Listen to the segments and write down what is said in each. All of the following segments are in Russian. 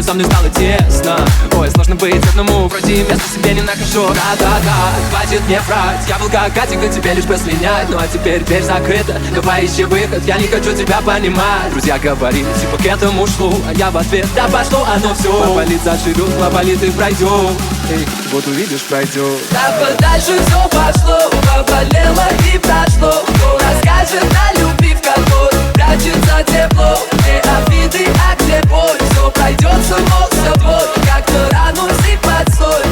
Со мной стало тесно. Ой, сложно быть одному, вроде места себе не нахожу. Да-да-да, хватит мне врать. Я был как Катенька, тебе лишь бы слинять. Ну а теперь дверь закрыта, давай ищи выход. Я не хочу тебя понимать. Друзья говорили, типа к этому шло. А я в ответ, да пошло оно все. Поболит зашибет, поболит и пройдет. Эй, вот увидишь, пройдет. Да подальше все пошло, поболело и прошло. Кто расскажет о любви, в которой прячется тепло? Не обиды, а где боль? Все пройдет само собой, как-то рану сыпать соль.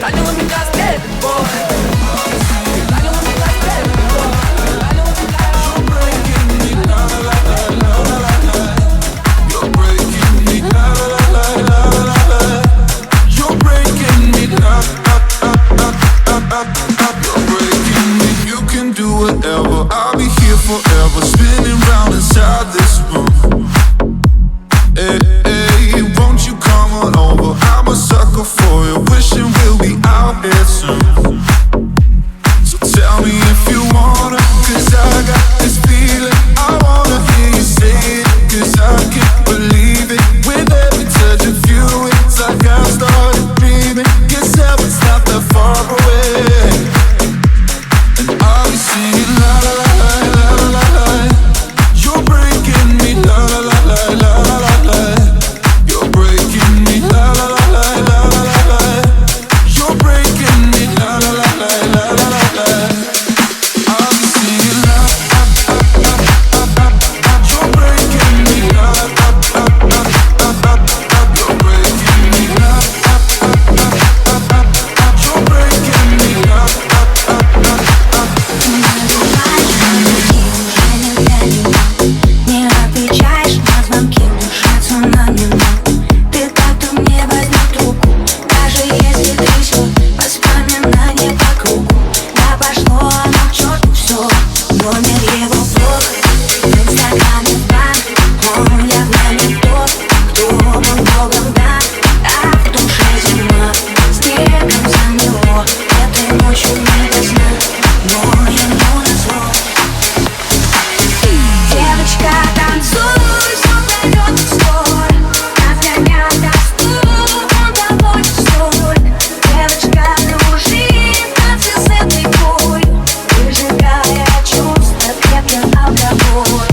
Ранила меня стрель, бой. Ранила меня стрель, бой. Ранила меня. You're breaking me, la la la la la la. You're breaking me, la You're breaking me. You can do whatever. I'll be here forever, spinning round inside this room. Hey, won't you come on over? I'm a sucker for you, wishing we'll be out here soon. So tell me if you wanna, cause I got this feeling. I wanna hear you say it, cause I can't believe it. With every touch of you, it's like I started dreaming. Guess heaven's not that far away. And I'll be singing la la la la la la la. тобой.